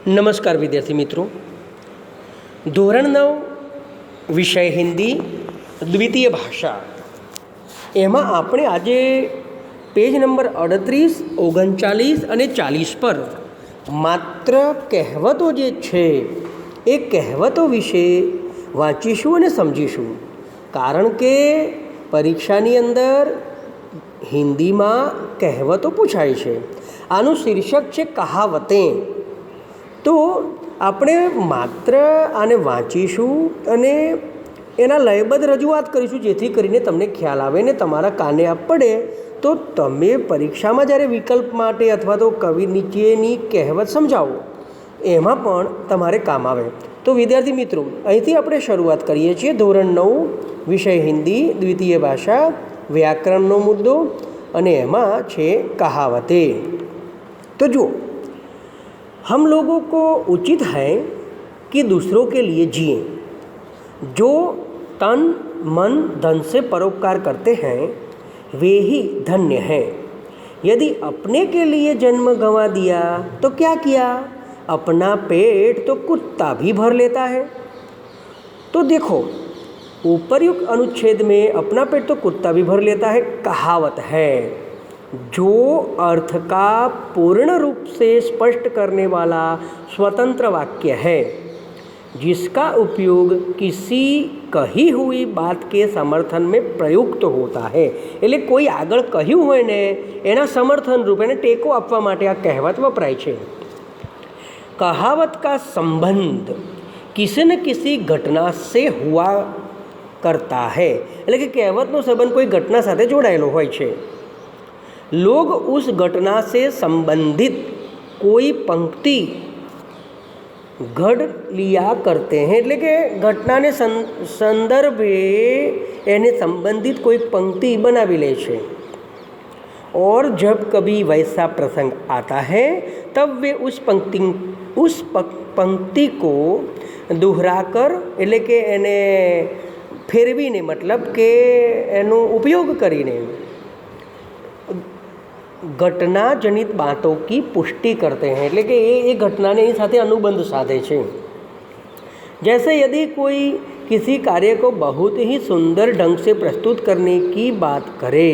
નમસ્કાર વિદ્યાર્થી મિત્રો, ધોરણ 9 વિષય હિન્દી દ્વિતીય ભાષા એમાં આપણે આજે પેજ નંબર 38, 39 અને 40 પર માત્ર કહેવતો જે છે એ કહેવતો વિશે વાંચીશું અને સમજીશું. કારણ કે પરીક્ષાની અંદર હિન્દીમાં કહેવતો પૂછાય છે. આનું શીર્ષક છે કહાવતે. તો આપણે માત્ર આને વાંચીશું અને એના લયબદ્ધ રજૂઆત કરીશું, જેથી કરીને તમને ખ્યાલ આવે ને તમારા કાને આપ પડે તો તમે પરીક્ષામાં જ્યારે વિકલ્પ માટે અથવા તો કવિ નીચેની કહેવત સમજાવો એમાં પણ તમારે કામ આવે. તો વિદ્યાર્થી મિત્રો, અહીંથી આપણે શરૂઆત કરીએ છીએ. ધોરણ 9 વિષય હિન્દી દ્વિતીય ભાષા વ્યાકરણનો મુદ્દો અને એમાં છે कहावते. तो जो हम लोगों को उचित है कि दूसरों के लिए जिए. जो तन मन धन से परोपकार करते हैं वे ही धन्य हैं. यदि अपने के लिए जन्म गंवा दिया तो क्या किया, अपना पेट तो कुत्ता भी भर लेता है. तो देखो, उपर्युक्त अनुच्छेद में अपना पेट तो कुत्ता भी भर लेता है कहावत है, जो अर्थ का पूर्ण रूप से स्पष्ट करने वाला स्वतंत्र वाक्य है, जिसका उपयोग किसी कही हुई बात के समर्थन में प्रयुक्त होता है. એટલે કોઈ આગળ કહ્યું હોય ને એના સમર્થન રૂપ એને ટેકો આપવા માટે આ કહેવત વપરાય છે. कहावत का संबंध किसी न किसी घटना से हुआ करता है. એટલે કે કહેવતનો સંબંધ કોઈ ઘટના સાથે જોડાયેલો હોય છે. लोग उस घटना से संबंधित कोई पंक्ति घड़ लिया करते हैं. એટલે કે ઘટનાને સંદર્ભે એને संबंधित कोई पंक्ति बनावी ले छे. और जब कभी वैसा प्रसंग आता है तब वे उस पंक्ति को दोहराकर એટલે કે એને ફેરવીને मतलब કે એનો ઉપયોગ કરીને घटना जनित बातों की पुष्टि करते हैं. એટલે કે એ ઘટનાને એની સાથે अनुबंध साधे છે. जैसे यदि कोई किसी कार्य को बहुत ही सुंदर ढंग से प्रस्तुत करने की बात करे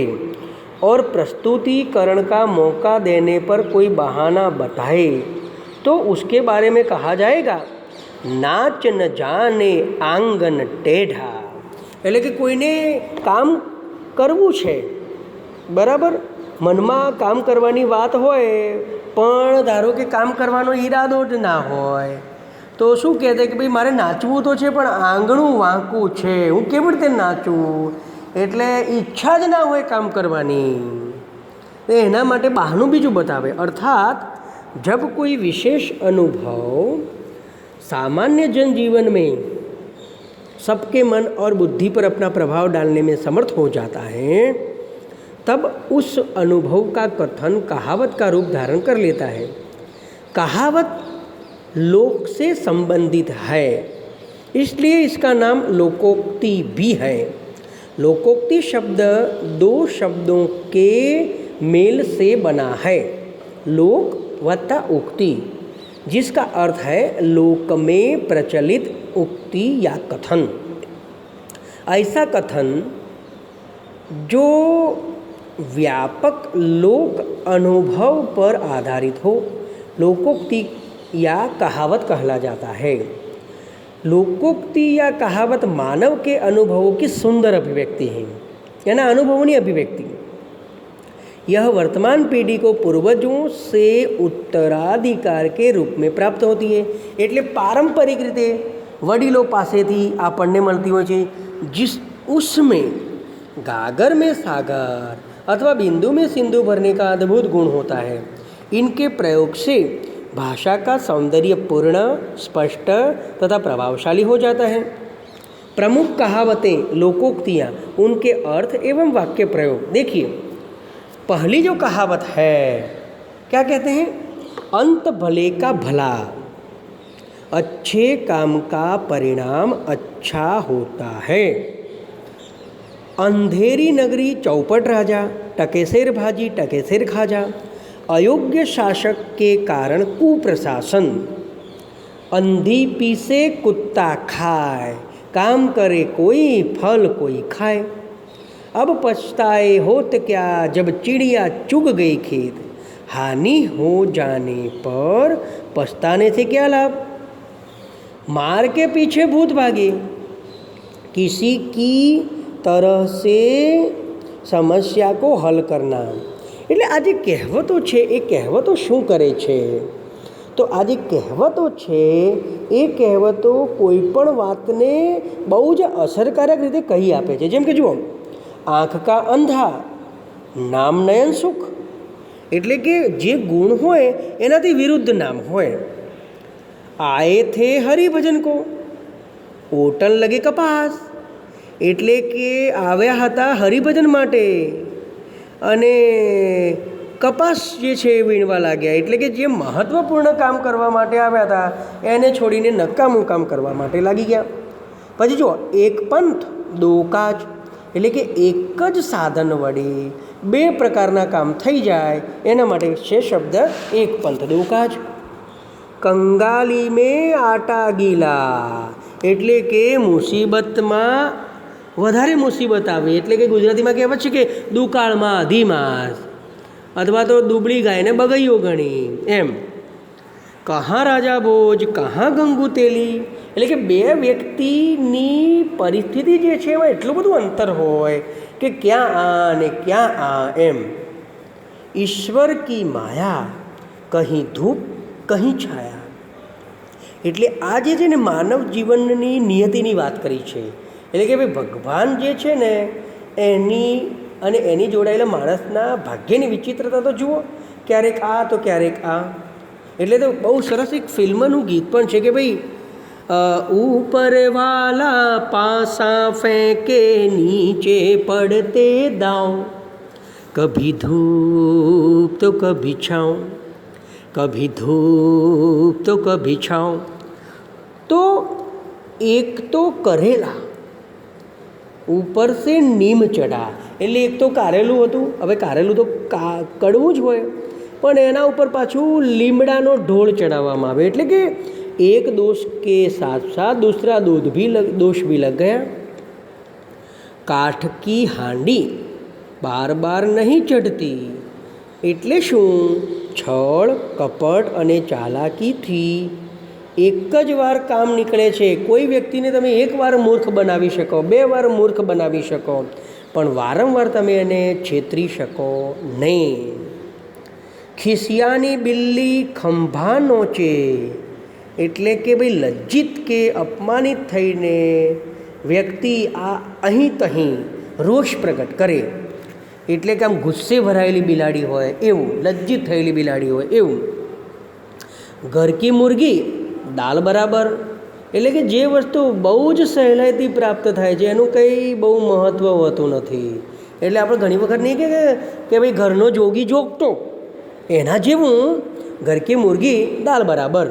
और प्रस्तुतिकरण का मौका देने पर कोई बहाना बताए तो उसके बारे में कहा जाएगा नाच न जाने आंगन टेढ़ा. એટલે કે કોઈને કામ કરવું છે, બરાબર, મનમાં કામ કરવાની વાત હોય પણ ધારો કે કામ કરવાનો ઈરાદો જ ના હોય તો શું કહેતે કે ભાઈ મારે નાચવું તો છે પણ આંગણું વાંકું છે, હું કેવી રીતે નાચું, એટલે ઈચ્છા જ ના હોય કામ કરવાની. એના માટે બહાનું બીજું બતાવે. अर्थात जब कोई विशेष अनुभव सामान्य जनजीवन में सबके मन और बुद्धि पर अपना प्रभाव डालने में समर्थ हो जाता है तब उस अनुभव का कथन कहावत का रूप धारण कर लेता है. कहावत लोक से संबंधित है, इसलिए इसका नाम लोकोक्ति भी है. लोकोक्ति शब्द दो शब्दों के मेल से बना है, लोक वत्ता उक्ति, जिसका अर्थ है लोक में प्रचलित उक्ति या कथन. ऐसा कथन जो व्यापक लोक अनुभव पर आधारित हो लोकोक्ति या कहावत कहला जाता है. लोकोक्ति या कहावत मानव के अनुभवों की सुंदर अभिव्यक्ति है, यानी अनुभवों की अभिव्यक्ति. यह वर्तमान पीढ़ी को पूर्वजों से उत्तराधिकार के रूप में प्राप्त होती है. એટલે पारंपरिक रीते वडीलों पासेथी आपने मळती होय छे, जिस उसमें गागर में सागर अथवा बिंदु में सिंधु भरने का अद्भुत गुण होता है. इनके प्रयोग से भाषा का सौंदर्य पूर्ण, स्पष्ट तथा प्रभावशाली हो जाता है. प्रमुख कहावतें लोकोक्तियाँ, उनके अर्थ एवं वाक्य प्रयोग देखिए. पहली जो कहावत है क्या कहते हैं, अंत भले का भला, अच्छे काम का परिणाम अच्छा होता है. अंधेरी नगरी चौपट राजा, टकेसेर भाजी टकेसेर खाजा. अयोग्य शासक के कारण कुप्रशासन, अंधी पीसे कुत्ता खाए, काम करे कोई फल कोई खाए। अब पछताए होत क्या जब चिड़िया चुग गई खेत, हानि हो जाने पर पछताने से क्या लाभ। मार के पीछे भूत भागे, किसी की तरह से समस्या को हल करना। એટલે આ જે કહેવતો છે એ કહેવતો શું કરે છે, તો આ જે કહેવતો છે એ કહેવતો કોઈ પણ વાતને બહુ જ અસરકારક રીતે કહી આપે છે। જેમ કે જુઓ, આંખ કા અંધા નામ નયન સુખ, એટલે કે જે ગુણ હોય એનાથી વિરુદ્ધ નામ હોય। આએ થે હરિભજન કો, ઓટન લગે કપાસ, એટલે કે આવ્યા હતા હરિભજન માટે અને કપાસ જે છે એ વીણવા લાગ્યા, એટલે કે જે મહત્ત્વપૂર્ણ કામ કરવા માટે આવ્યા હતા એને છોડીને નકામું કામ કરવા માટે લાગી ગયા। પછી જુઓ, એક પંથ દો કાજ, એટલે કે એક જ સાધન વડે બે પ્રકારના કામ થઈ જાય એના માટે છે શબ્દ એક પંથ દો કાજ। કંગાલી મેં આટા ગીલા, એટલે કે મુસીબતમાં વધારે મુસીબત આવે, એટલે કે ગુજરાતીમાં કહેવત છે કે દુકાળમાં અધીમાસ, અથવા તો દુબળી ગાયને બગૈયો ગણી એમ। કहाँ રાજા ભોજ કहाँ ગંગુ તેલી, એટલે કે બે વ્યક્તિની પરિસ્થિતિ જે છે એમાં એટલું બધું અંતર હોય કે ક્યાં આ ને ક્યાં આ એમ। ઈશ્વર કી માયા કહી ધૂપ કહી છાયા, એટલે આ જે છે ને માનવ જીવનની નિયતિની વાત કરી છે। એટલે કે ભાઈ ભગવાન જે છે ને એની અને એની જોડાયેલા માણસના ભાગ્યની વિચિત્રતા તો જુઓ, ક્યારેક આ તો ક્યારેક આ। એટલે તો બહુ સરસ એક ફિલ્મનું ગીત પણ છે કે ભાઈ ऊपर वाला पासा फेंके नीचे पड़ते दांव, कभी धूप तो कभी छाँव, कभी धूप तो कभी छाँव। तो एक तो करेला ઉપર સે નીમ ચઢા, એટલે એક તો કારેલું હતું, હવે કારેલું તો કડવું જ હોય પણ એના ઉપર પાછું લીમડાનો ઢોળ ચડાવવામાં આવે, એટલે કે એક दोष के साथ साथ दूसरा दोष भी लग गया। काठ की हांडी बार बार नहीं चढ़ती, એટલે શું, છળ કપટ અને ચાલાકીથી એક જ વાર કામ નીકળે છે। કોઈ વ્યક્તિને તમે એકવાર મૂર્ખ બનાવી શકો, બે વાર મૂર્ખ બનાવી શકો, પણ વારંવાર તમે એને છેતરી શકો નહીં। ખિસિયાની બિલ્લી ખંભા નોચે, એટલે કે ભાઈ લજ્જિત કે અપમાનિત થઈને વ્યક્તિ આ અહીં તહીં રોષ પ્રગટ કરે, એટલે કે આમ ગુસ્સે ભરાયેલી બિલાડી હોય એવું, લજ્જિત થયેલી બિલાડી હોય એવું। ઘર કી મુર્ગી દાલ બરાબર, એટલે કે જે વસ્તુ બહુ જ સહેલાઈથી પ્રાપ્ત થાય છે એનું કંઈ બહુ મહત્ત્વ હોતું નથી। એટલે આપણે ઘણી વખત નહીં કે ભાઈ ઘરનો જોગી જોગતો, એના જેવું ઘર કી મુર્ગી દાલ બરાબર।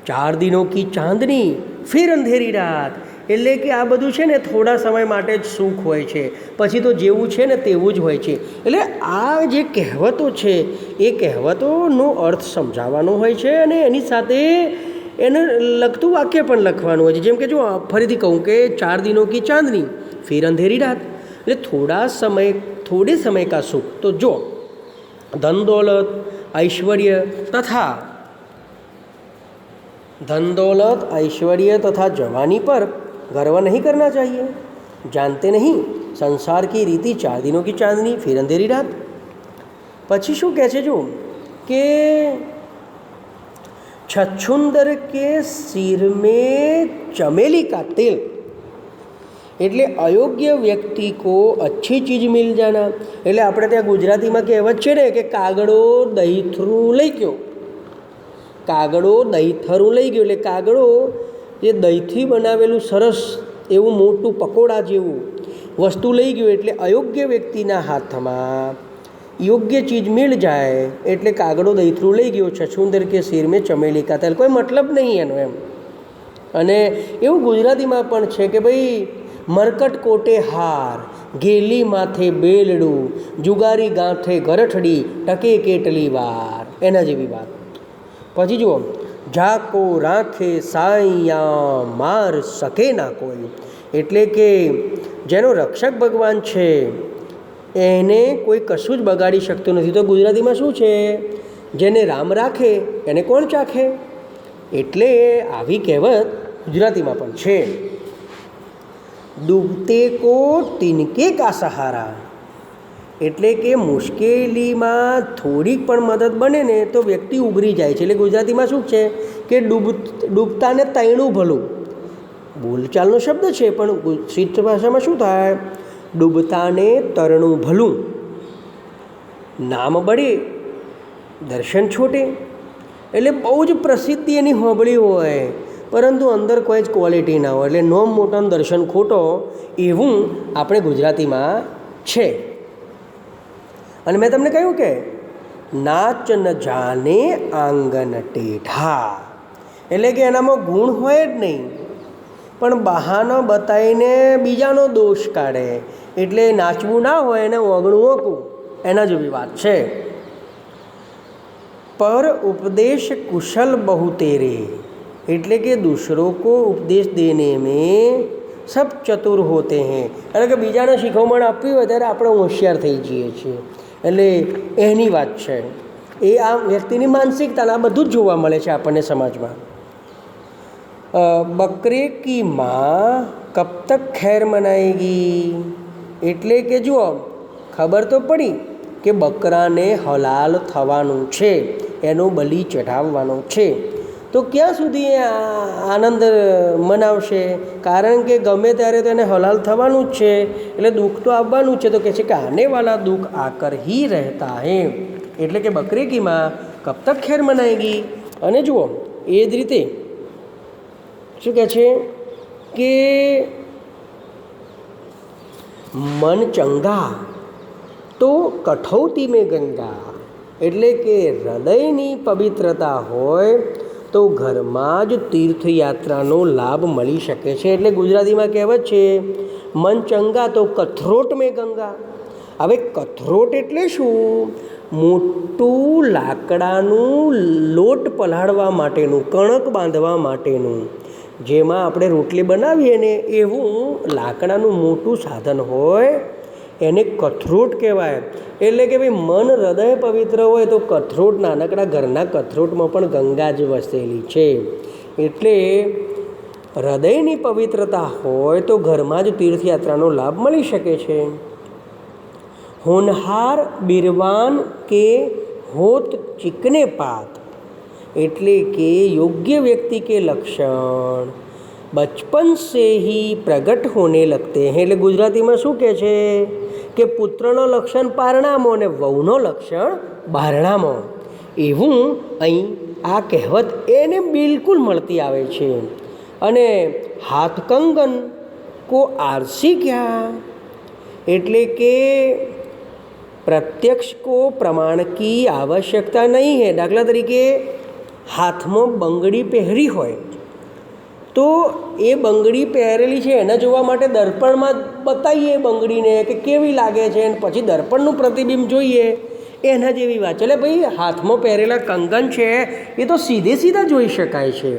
4 દિનો કી ચાંદની ફિર અંધેરી રાત, એટલે કે આ બધું છે ને થોડા સમય માટે જ સુખ હોય છે, પછી તો જેવું છે ને તેવું જ હોય છે। એટલે આ જે કહેવતો છે એ કહેવતોનો અર્થ સમજાવવાનો હોય છે અને એની સાથે એને લગતું વાક્ય પણ લખવાનું હોય છે। જેમ કે જો ફરીથી કહું કે 4 દિનો કી ચાંદની ફિર અંધેરી રાત, એટલે થોડે समय का सुख। तो जो धन दौलत ऐश्वर्य तथा जवानी पर गर्व नहीं करना चाहिए। जानते नहीं संसार की रीति 4 दिनों की चांदनी फिर अंधेरी रात। પછી શું કહે છે જો કે छछूंदर के सिर में चमेली का तेल, એટલે અયોગ્ય વ્યક્તિ કો અચ્છી ચીજ મિલ જાના, એટલે આપણે ત્યાં ગુજરાતીમાં કહેવત છે ને કે કાગડો દહીથરું લઈ ગયો, કાગડો દહીથરું લઈ ગયો, એટલે કાગડો જે દહીંથી બનાવેલું સરસ એવું મોટું પકોડા જેવું વસ્તુ લઈ ગયો, એટલે અયોગ્ય વ્યક્તિના હાથમાં યોગ્ય ચીજ મિલ જાય એટલે કાગડો દહીથરું લઈ ગયો। છછુંદર કે સિર મેં ચમેલી કા તેલ, કોઈ મતલબ નહીં એનો એમ। અને એવું ગુજરાતીમાં પણ છે કે ભાઈ મરકટ કોટે હાર, ગેલી માથે બેલડું, જુગારી ગાંઠે ગરઠડી, ટકે કેટલી વાર, એના જેવી વાત। પછી જુઓ, ઝાકો રાખે સાઈયા માર શકે ના કોઈ, એટલે કે જેનો રક્ષક ભગવાન છે એને કોઈ કશું જ બગાડી શકતું નથી. તો ગુજરાતીમાં શું છે? જેને રામ રાખે એને કોણ ચાખે? એટલે આવી કહેવત ગુજરાતીમાં પણ છે. ડૂબતે કો તિનકે કા સહારા, એટલે કે મુશ્કેલીમાં થોડીક પણ મદદ બને ને તો વ્યક્તિ ઉભરી જાય છે. એટલે ગુજરાતીમાં શું છે કે ડૂબતાને તૈણું ભલું, બોલચાલનો શબ્દ છે પણ સિદ્ધ ભાષામાં શું થાય? ડૂબતાને તરણું ભલું. નામ બળે દર્શન છોટે, એટલે બહુ જ પ્રસિદ્ધિ એની હોબળી હોય પરંતુ અંદર કોઈ જ ક્વોલિટી ના હોય, એટલે નોમ મોટો દર્શન ખોટો, એવું આપણે ગુજરાતીમાં છે. અને મેં તમને કહ્યું કે નાચ ન જાને આંગન ટેઢા, એટલે કે એનામાં ગુણ હોય જ નહીં પણ બહાનો બતાવીને બીજાનો દોષ કાઢે, એટલે નાચવું ના હોય એને ઓગણું ઓકું, એના જેવી વાત છે. पर उपदेश कुशल बहु तेरे, એટલે કે दूसरों को उपदेश देने में सब चतुर होते हैं, એટલે કે બીજાને શીખવણ આપવી હોય ત્યારે આપણે હોશિયાર થઈ જઈએ છીએ, એટલે એની વાત છે. એ આ વ્યક્તિની માનસિકતા આ બધું જ જોવા મળે છે આપણને સમાજમાં. બકરે કી માં કબ તક ખૈર મનાએગી, એટલે કે જુઓ ખબર તો પડી કે બકરાને હલાલ થવાનું છે, એનો બલિ ચઢાવવાનો છે, તો ક્યાં સુધી આનંદ મનાવશે? કારણ કે ગમે ત્યારે તો એને હલાલ થવાનું જ છે, એટલે દુઃખ તો આવવાનું જ છે. તો કહે છે કે આને વાલા દુઃખ આકર હી રહેતા હે, એટલે કે બકરે કી માં કબ તક ખેર મનાએગી. અને જુઓ એ જ રીતે શું કહે છે કે મન ચંગા તો કઠૌતી મેં ગંગા, એટલે કે હૃદયની પવિત્રતા હોય તો ઘરમાં જ તીર્થયાત્રાનો લાભ મળી શકે છે. એટલે ગુજરાતીમાં કહેવત છે મન ચંગા તો કથરોટ મેં ગંગા. હવે કથરોટ એટલે શું? મોટું લાકડાનું લોટ પલાળવા માટેનું, કણક બાંધવા માટેનું, જેમાં આપણે રોટલી બનાવીએ ને એવું લાકડાનું મોટું સાધન હોય એને કથરોટ કહેવાય. એટલે કે ભાઈ મન હૃદય પવિત્ર હોય તો કથરોટ, નાનકડા ઘરના કથરોટમાં પણ ગંગા જ વસેલી છે. એટલે હૃદયની પવિત્રતા હોય તો ઘરમાં જ તીર્થયાત્રાનો લાભ મળી શકે છે. હોનહાર બિરવાન કે હોત ચિકને પાત, એટલે કે યોગ્ય વ્યક્તિ કે લક્ષણ બચપન से ही प्रगट होने लगते हैं. એટલે ગુજરાતીમાં શું કહે છે કે પુત્રનો લક્ષણ પારણામાં અને વહુનો લક્ષણ બારણામાં, એવું અહીં આ કહેવત એને બિલકુલ મળતી આવે છે. અને હાથ કંગન કો આરસી ક્યાં, એટલે કે प्रत्यक्ष को प्रमाण की आवश्यकता नहीं है. દાખલા તરીકે હાથમાં બંગડી પહેરી હોય તો એ બંગડી પહેરેલી છે એને જોવા માટે દર્પણમાં બતાવીએ બંગડીને કે કેવી લાગે છે, અને પછી દર્પણનું પ્રતિબિંબ જોઈએ, એના જેવી વાત. એટલે ભાઈ હાથમાં પહેરેલા કંગન છે એ તો સીધે સીધા જોઈ શકાય છે,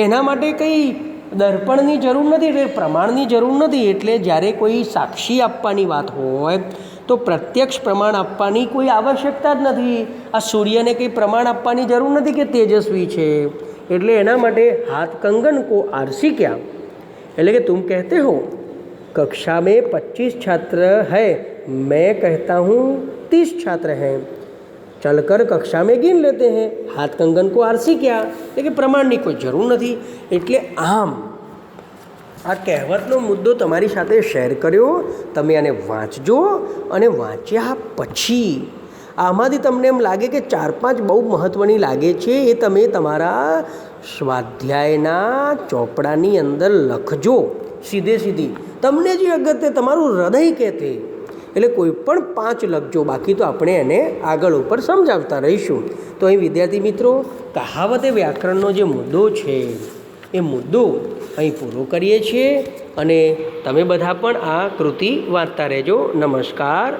એના માટે કંઈ દર્પણની જરૂર નથી, એટલે પ્રમાણની જરૂર નથી. એટલે જ્યારે કોઈ સાક્ષી આપવાની વાત હોય તો પ્રત્યક્ષ પ્રમાણ આપવાની કોઈ આવશ્યકતા જ નથી. આ સૂર્યને કંઈ પ્રમાણ આપવાની જરૂર નથી કે તેજસ્વી છે, એટલે એના માટે હાથ કંગન કો આરસી ક્યાં, એટલે કે तुम कहते हो कक्षा में 25 छात्र है, मैं कहता हूँ 30 छात्र हैं, चलकर कक्षा में गिन लेते हैं, हाथ कंगन को आरसी क्या, એટલે કે પ્રમાણની કોઈ જરૂર નથી. એટલે આમ આ કહેવતનો મુદ્દો તમારી સાથે શેર કર્યો. તમે આને વાંચજો અને વાંચ્યા પછી આમાંથી તમને એમ લાગે કે 4-5 બહુ મહત્ત્વની લાગે છે, એ તમે તમારા સ્વાધ્યાયના ચોપડાની અંદર લખજો સીધે સીધી. તમને જે અગત્ય તમારું હૃદય કહેતે, એટલે કોઈ પણ 5 લખજો, બાકી તો આપણે એને આગળ ઉપર સમજાવતા રહીશું. તો અહીં વિદ્યાર્થી મિત્રો કહાવતે વ્યાકરણનો જે મુદ્દો છે એ મુદ્દો અહીં પૂરો કરીએ છીએ, અને તમે બધા પણ આ કૃતિ વાંચતા રહેજો. નમસ્કાર.